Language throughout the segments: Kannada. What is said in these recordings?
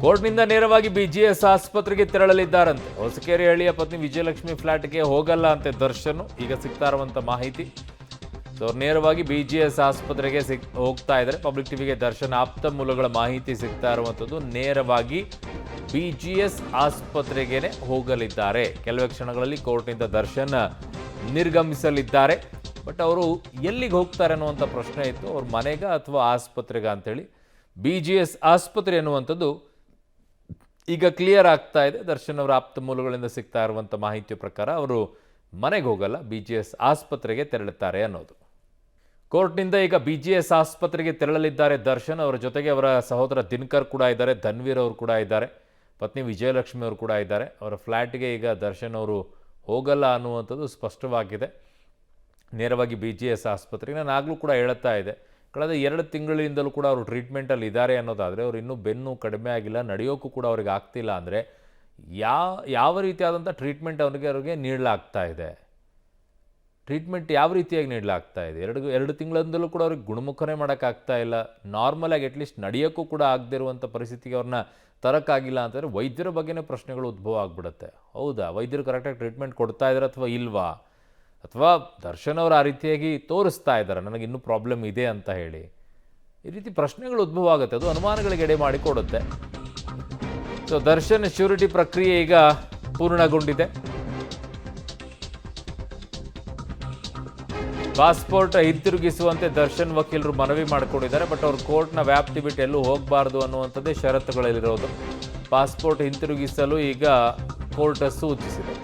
ಕೋರ್ಟ್ನಿಂದ ನೇರವಾಗಿ ಬಿಜಿಎಸ್ ಆಸ್ಪತ್ರೆಗೆ ತೆರಳಲಿದ್ದಾರಂತೆ. ಹೊಸಕೆರೆಹಳ್ಳಿಯ ಪತ್ನಿ ವಿಜಯಲಕ್ಷ್ಮಿ ಫ್ಲಾಟ್ಗೆ ಹೋಗಲ್ಲ ಅಂತೆ ದರ್ಶನ್. ಈಗ ಸಿಗ್ತಾ ಇರುವಂತ ಮಾಹಿತಿ, ಸೊ ನೇರವಾಗಿ ಬಿಜಿಎಸ್ ಆಸ್ಪತ್ರೆಗೆ ಹೋಗ್ತಾ ಇದ್ದಾರೆ. ಪಬ್ಲಿಕ್ ಟಿವಿಗೆ ದರ್ಶನ್ ಆಪ್ತ ಮೂಲಗಳ ಮಾಹಿತಿ ಸಿಗ್ತಾ ಇರುವಂತದ್ದು, ನೇರವಾಗಿ ಬಿಜಿಎಸ್ ಆಸ್ಪತ್ರೆಗೆ ಹೋಗಲಿದ್ದಾರೆ. ಕೆಲವೇ ಕ್ಷಣಗಳಲ್ಲಿ ಕೋರ್ಟ್ನಿಂದ ದರ್ಶನ್ ನಿರ್ಗಮಿಸಲಿದ್ದಾರೆ. ಬಟ್ ಅವರು ಎಲ್ಲಿಗೆ ಹೋಗ್ತಾರೆ ಅನ್ನುವಂಥ ಪ್ರಶ್ನೆ ಇತ್ತು, ಅವ್ರ ಮನೆಗ ಅಥವಾ ಆಸ್ಪತ್ರೆಗ ಅಂತೇಳಿ. ಬಿಜಿಎಸ್ ಆಸ್ಪತ್ರೆ ಅನ್ನುವಂಥದ್ದು ಈಗ ಕ್ಲಿಯರ್ ಆಗ್ತಾ ಇದೆ. ದರ್ಶನ್ ಅವರ ಆಪ್ತ ಮೂಲಗಳಿಂದ ಸಿಗ್ತಾ ಇರುವಂಥ ಮಾಹಿತಿಯ ಪ್ರಕಾರ ಅವರು ಮನೆಗೆ ಹೋಗಲ್ಲ, ಬಿಜಿಎಸ್ ಆಸ್ಪತ್ರೆಗೆ ತೆರಳುತ್ತಾರೆ ಅನ್ನೋದು. ಕೋರ್ಟ್ನಿಂದ ಈಗ ಬಿಜಿಎಸ್ ಆಸ್ಪತ್ರೆಗೆ ತೆರಳಲಿದ್ದಾರೆ ದರ್ಶನ್. ಅವರ ಜೊತೆಗೆ ಅವರ ಸಹೋದರ ದಿನಕರ್ ಕೂಡ ಇದ್ದಾರೆ, ಧನ್ವೀರ್ ಅವರು ಕೂಡ ಇದ್ದಾರೆ, ಪತ್ನಿ ವಿಜಯಲಕ್ಷ್ಮಿ ಅವರು ಕೂಡ ಇದ್ದಾರೆ. ಅವರ ಫ್ಲ್ಯಾಟ್ಗೆ ಈಗ ದರ್ಶನ್ ಅವರು ಹೋಗಲ್ಲ ಅನ್ನುವಂಥದ್ದು ಸ್ಪಷ್ಟವಾಗಿದೆ. ನೇರವಾಗಿ ಬಿಜಿಎಸ್ ಆಸ್ಪತ್ರೆಗೆ, ನಾನು ಆಗಲೂ ಕೂಡ ಹೇಳುತ್ತಾ ಇದೆ, ಕಳೆದ 2 ತಿಂಗಳಿಂದಲೂ ಕೂಡ ಅವರು ಟ್ರೀಟ್ಮೆಂಟಲ್ಲಿ ಇದ್ದಾರೆ ಅನ್ನೋದಾದರೆ, ಅವರು ಇನ್ನೂ ಬೆನ್ನು ಕಡಿಮೆ ಆಗಿಲ್ಲ, ನಡೆಯೋಕ್ಕೂ ಕೂಡ ಅವ್ರಿಗೆ ಆಗ್ತಿಲ್ಲ ಅಂದರೆ ಯಾವ ರೀತಿಯಾದಂಥ ಟ್ರೀಟ್ಮೆಂಟ್ ಅವ್ರಿಗೆ ನೀಡಲಾಗ್ತಾ ಇದೆ, ಟ್ರೀಟ್ಮೆಂಟ್ ಯಾವ ರೀತಿಯಾಗಿ ನೀಡಲಾಗ್ತಾ ಇದೆ. 2 ತಿಂಗಳಿಂದಲೂ ಕೂಡ ಅವ್ರಿಗೆ ಗುಣಮುಖನೇ ಮಾಡೋಕ್ಕಾಗ್ತಾ ಇಲ್ಲ. ನಾರ್ಮಲಾಗಿ ಅಟ್ಲೀಸ್ಟ್ ನಡೆಯೋಕ್ಕೂ ಕೂಡ ಆಗದೇ ಇರುವಂಥ ಪರಿಸ್ಥಿತಿಗೆ ಅವ್ರನ್ನ ತರೋಕ್ಕಾಗಿಲ್ಲ ಅಂತಂದರೆ ವೈದ್ಯರ ಬಗ್ಗೆನೇ ಪ್ರಶ್ನೆಗಳು ಉದ್ಭವ ಆಗಿಬಿಡುತ್ತೆ. ಹೌದಾ, ವೈದ್ಯರು ಕರೆಕ್ಟಾಗಿ ಟ್ರೀಟ್ಮೆಂಟ್ ಕೊಡ್ತಾ ಇದ್ದಾರೆ ಅಥವಾ ಇಲ್ವಾ, ಅಥವಾ ದರ್ಶನ್ ಅವರು ಆ ರೀತಿಯಾಗಿ ತೋರಿಸ್ತಾ ಇದ್ದಾರೆ ನನಗೆ ಇನ್ನೂ ಪ್ರಾಬ್ಲಮ್ ಇದೆ ಅಂತ ಹೇಳಿ. ಈ ರೀತಿ ಪ್ರಶ್ನೆಗಳು ಉದ್ಭವ ಆಗುತ್ತೆ, ಅದು ಅನುಮಾನಗಳಿಗೆ ಎಡೆ ಮಾಡಿಕೊಡುತ್ತೆ. ಸೊ ದರ್ಶನ್ ಶ್ಯೂರಿಟಿ ಪ್ರಕ್ರಿಯೆ ಈಗ ಪೂರ್ಣಗೊಂಡಿದೆ. ಪಾಸ್ಪೋರ್ಟ್ ಹಿಂತಿರುಗಿಸುವಂತೆ ದರ್ಶನ್ ವಕೀಲರು ಮನವಿ ಮಾಡಿಕೊಂಡಿದ್ದಾರೆ. ಬಟ್ ಅವರು ಕೋರ್ಟ್ನ ವ್ಯಾಪ್ತಿ ಬಿಟ್ಟು ಎಲ್ಲೂ ಹೋಗಬಾರ್ದು ಅನ್ನುವಂಥದ್ದೇ ಷರತ್ತುಗಳಲ್ಲಿರೋದು. ಪಾಸ್ಪೋರ್ಟ್ ಹಿಂತಿರುಗಿಸಲು ಈಗ ಕೋರ್ಟ್ ಸೂಚಿಸಿದೆ.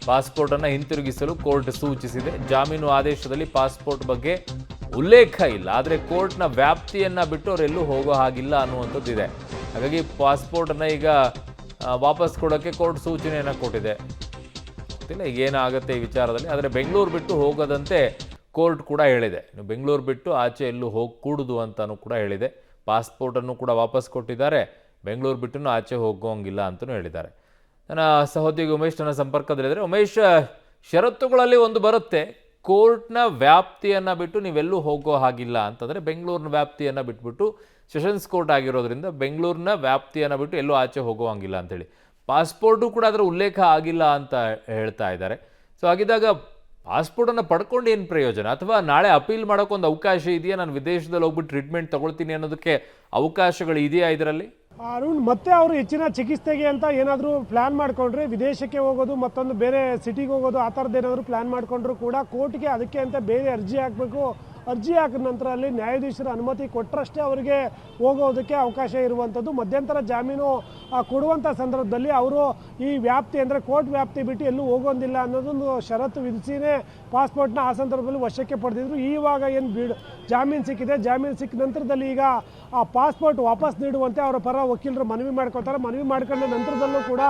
ಪಾಸ್ಪೋರ್ಟನ್ನು ಹಿಂತಿರುಗಿಸಲು ಕೋರ್ಟ್ ಸೂಚಿಸಿದೆ. ಜಾಮೀನು ಆದೇಶದಲ್ಲಿ ಪಾಸ್ಪೋರ್ಟ್ ಬಗ್ಗೆ ಉಲ್ಲೇಖ ಇಲ್ಲ, ಆದರೆ ಕೋರ್ಟ್ನ ವ್ಯಾಪ್ತಿಯನ್ನು ಬಿಟ್ಟು ಅವರೆಲ್ಲೂ ಹೋಗೋ ಹಾಗಿಲ್ಲ ಅನ್ನುವಂಥದ್ದಿದೆ. ಹಾಗಾಗಿ ಪಾಸ್ಪೋರ್ಟನ್ನು ಈಗ ವಾಪಸ್ ಕೊಡೋಕ್ಕೆ ಕೋರ್ಟ್ ಸೂಚನೆಯನ್ನು ಕೊಟ್ಟಿದೆ. ಗೊತ್ತಿಲ್ಲ ಏನಾಗುತ್ತೆ ಈ ವಿಚಾರದಲ್ಲಿ, ಆದರೆ ಬೆಂಗಳೂರು ಬಿಟ್ಟು ಹೋಗೋದಂತೆ ಕೋರ್ಟ್ ಕೂಡ ಹೇಳಿದೆ. ನೀವು ಬೆಂಗಳೂರು ಬಿಟ್ಟು ಆಚೆ ಎಲ್ಲೂ ಹೋಗಕೂಡದು ಅಂತಲೂ ಕೂಡ ಹೇಳಿದೆ. ಪಾಸ್ಪೋರ್ಟನ್ನು ಕೂಡ ವಾಪಸ್ ಕೊಟ್ಟಿದ್ದಾರೆ, ಬೆಂಗಳೂರು ಬಿಟ್ಟು ಆಚೆ ಹೋಗೋಂಗಿಲ್ಲ ಅಂತಲೂ ಹೇಳಿದ್ದಾರೆ. ನನ್ನ ಸಹೋದ್ಯೋಗಿ ಉಮೇಶ್ ನನ್ನ ಸಂಪರ್ಕದಲ್ಲಿದ್ದರೆ. ಉಮೇಶ್, ಷರತ್ತುಗಳಲ್ಲಿ ಒಂದು ಬರುತ್ತೆ, ಕೋರ್ಟ್ನ ವ್ಯಾಪ್ತಿಯನ್ನು ಬಿಟ್ಟು ನೀವೆಲ್ಲೂ ಹೋಗೋ ಹಾಗಿಲ್ಲ ಅಂತಂದರೆ ಬೆಂಗಳೂರಿನ ವ್ಯಾಪ್ತಿಯನ್ನು ಬಿಟ್ಬಿಟ್ಟು, ಸೆಷನ್ಸ್ ಕೋರ್ಟ್ ಆಗಿರೋದ್ರಿಂದ ಬೆಂಗಳೂರಿನ ವ್ಯಾಪ್ತಿಯನ್ನು ಬಿಟ್ಟು ಎಲ್ಲೂ ಆಚೆ ಹೋಗೋ ಹಂಗಿಲ್ಲ ಅಂತೇಳಿ. ಪಾಸ್ಪೋರ್ಟು ಕೂಡ ಅದರ ಉಲ್ಲೇಖ ಆಗಿಲ್ಲ ಅಂತ ಹೇಳ್ತಾ ಇದ್ದಾರೆ. ಸೊ ಹಾಗಿದ್ದಾಗ ಪಾಸ್ಪೋರ್ಟನ್ನು ಪಡ್ಕೊಂಡು ಏನು ಪ್ರಯೋಜನ, ಅಥವಾ ನಾಳೆ ಅಪೀಲ್ ಮಾಡೋಕ್ಕೊಂದು ಅವಕಾಶ ಇದೆಯಾ? ನಾನು ವಿದೇಶದಲ್ಲಿ ಹೋಗ್ಬಿಟ್ಟು ಟ್ರೀಟ್ಮೆಂಟ್ ತೊಗೊಳ್ತೀನಿ ಅನ್ನೋದಕ್ಕೆ ಅವಕಾಶಗಳು ಇದೆಯಾ ಇದರಲ್ಲಿ? ಅರುಣ್, ಮತ್ತೆ ಅವರು ಹೆಚ್ಚಿನ ಚಿಕಿತ್ಸೆಗೆ ಅಂತ ಏನಾದರೂ ಪ್ಲ್ಯಾನ್ ಮಾಡಿಕೊಂಡ್ರೆ, ವಿದೇಶಕ್ಕೆ ಹೋಗೋದು, ಮತ್ತೊಂದು ಬೇರೆ ಸಿಟಿಗೆ ಹೋಗೋದು, ಆ ಥರದ್ದು ಏನಾದರೂ ಪ್ಲ್ಯಾನ್ ಮಾಡಿಕೊಂಡ್ರು ಕೂಡ ಕೋರ್ಟ್ಗೆ ಅದಕ್ಕೆ ಅಂತ ಬೇರೆ ಅರ್ಜಿ ಹಾಕಬೇಕು. ಅರ್ಜಿ ಹಾಕಿದ ನಂತರ ಅಲ್ಲಿ ನ್ಯಾಯಾಧೀಶರ ಅನುಮತಿ ಕೊಟ್ಟರಷ್ಟೇ ಅವರಿಗೆ ಹೋಗೋದಕ್ಕೆ ಅವಕಾಶ ಇರುವಂಥದ್ದು. ಮಧ್ಯಂತರ ಜಾಮೀನು ಕೊಡುವಂಥ ಸಂದರ್ಭದಲ್ಲಿ ಅವರು ಈ ವ್ಯಾಪ್ತಿ ಅಂದರೆ ಕೋರ್ಟ್ ವ್ಯಾಪ್ತಿ ಬಿಟ್ಟು ಎಲ್ಲೂ ಹೋಗೋದಿಲ್ಲ ಅನ್ನೋದೊಂದು ಷರತ್ತು ವಿಧಿಸಿನೇ ಪಾಸ್ಪೋರ್ಟ್ನ ಆ ಸಂದರ್ಭದಲ್ಲಿ ವಶಕ್ಕೆ ಪಡೆದಿದ್ರು. ಇವಾಗ ಏನು ಜಾಮೀನು ಸಿಕ್ಕಿದೆ, ಜಾಮೀನು ಸಿಕ್ಕ ನಂತರದಲ್ಲಿ ಈಗ ಆ ಪಾಸ್ಪೋರ್ಟ್ ವಾಪಸ್ ನೀಡುವಂತೆ ಅವರ ಪರ ವಕೀಲರು ಮನವಿ ಮಾಡ್ಕೊತಾರೆ. ಮನವಿ ಮಾಡ್ಕೊಂಡ ನಂತರದಲ್ಲೂ ಕೂಡ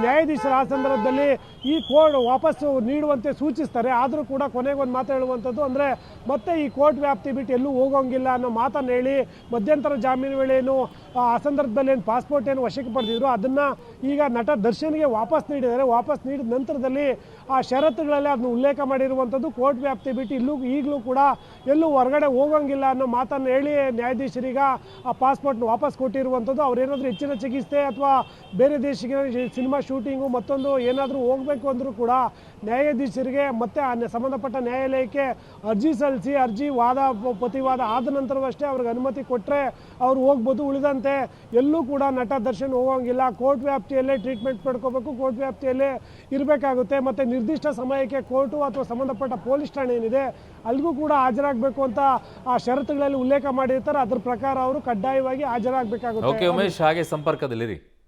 ನ್ಯಾಯಾಧೀಶರು ಆ ಸಂದರ್ಭದಲ್ಲಿ ಈ ಕೋರ್ಟ್ ವಾಪಸ್ಸು ನೀಡುವಂತೆ ಸೂಚಿಸ್ತಾರೆ. ಆದರೂ ಕೂಡ ಕೊನೆಗೆ ಒಂದು ಮಾತು ಹೇಳುವಂಥದ್ದು ಅಂದರೆ, ಮತ್ತೆ ಈ ಕೋರ್ಟ್ ವ್ಯಾಪ್ತಿ ಬಿಟ್ಟು ಎಲ್ಲೂ ಹೋಗೋಂಗಿಲ್ಲ ಅನ್ನೋ ಮಾತನ್ನು ಹೇಳಿ ಮಧ್ಯಂತರ ಜಾಮೀನು ವೇಳೆಯನ್ನು ಆ ಸಂದರ್ಭದಲ್ಲಿ ಏನು ಪಾಸ್ಪೋರ್ಟ್ ಏನು ವಶಕ್ಕೆ ಪಡೆದಿದ್ರು ಅದನ್ನು ಈಗ ನಟ ದರ್ಶನ್ಗೆ ವಾಪಸ್ ನೀಡಿದ್ದಾರೆ. ವಾಪಸ್ ನೀಡಿದ ನಂತರದಲ್ಲಿ ಆ ಷರತ್ತುಗಳಲ್ಲಿ ಅದನ್ನು ಉಲ್ಲೇಖ ಮಾಡಿರುವಂಥದ್ದು, ಕೋರ್ಟ್ ವ್ಯಾಪ್ತಿ ಬಿಟ್ಟು ಈಗಲೂ ಕೂಡ ಎಲ್ಲೂ ಹೊರಗಡೆ ಹೋಗೋಂಗಿಲ್ಲ ಅನ್ನೋ ಮಾತನ್ನು ಹೇಳಿ ನ್ಯಾಯಾಧೀಶರೀಗ ಆ ಪಾಸ್ಪೋರ್ಟ್ನ ವಾಪಸ್ ಕೊಟ್ಟಿರುವಂಥದ್ದು. ಅವ್ರೇನಾದರೂ ಹೆಚ್ಚಿನ ಚಿಕಿತ್ಸೆ ಅಥವಾ ಬೇರೆ ದೇಶಕ್ಕೆ ಸಿನಿಮಾ ಶೂಟಿಂಗು ಮತ್ತೊಂದು ಏನಾದರೂ ಹೋಗಬೇಕು ಅಂದರೂ ಕೂಡ ನ್ಯಾಯಾಧೀಶರಿಗೆ ಮತ್ತೆ ಸಂಬಂಧಪಟ್ಟ ನ್ಯಾಯಾಲಯಕ್ಕೆ ಅರ್ಜಿ ಸಲ್ಲಿಸಿ, ಅರ್ಜಿ ಪ್ರತಿವಾದ ಆದ ನಂತರವಷ್ಟೇ ಅವ್ರಿಗೆ ಅನುಮತಿ ಕೊಟ್ಟರೆ ಅವರು ಹೋಗ್ಬೋದು. ಉಳಿದಂತೆ ಎಲ್ಲೂ ಕೂಡ ನಟ ದರ್ಶನ್ ಹೋಗೋಂಗಿಲ್ಲ. ಕೋರ್ಟ್ ವ್ಯಾಪ್ತಿಯಲ್ಲೇ ಟ್ರೀಟ್ಮೆಂಟ್ ಪಡ್ಕೋಬೇಕು, ಕೋರ್ಟ್ ವ್ಯಾಪ್ತಿಯಲ್ಲೇ ಇರಬೇಕಾಗುತ್ತೆ. ಮತ್ತು ನಿರ್ದಿಷ್ಟ ಸಮಯಕ್ಕೆ ಕೋರ್ಟು ಅಥವಾ ಸಂಬಂಧಪಟ್ಟ ಪೊಲೀಸ್ ಠಾಣೆ ಏನಿದೆ ಅಲ್ಲಿಗೂ ಕೂಡ ಹಾಜರಾಗಬೇಕು ಅಂತ ಆ ಷರತ್ತುಗಳಲ್ಲಿ ಉಲ್ಲೇಖ ಮಾಡಿರ್ತಾರೆ. ಅದ್ರ ಪ್ರಕಾರ ಅವರು ಕಡ್ಡಾಯವಾಗಿ ಹಾಜರಾಗಬೇಕಾಗುತ್ತೆ. ಓಕೆ ಉಮೇಶ್, ಹಾಗೆ ಸಂಪರ್ಕದಲ್ಲಿರಿ.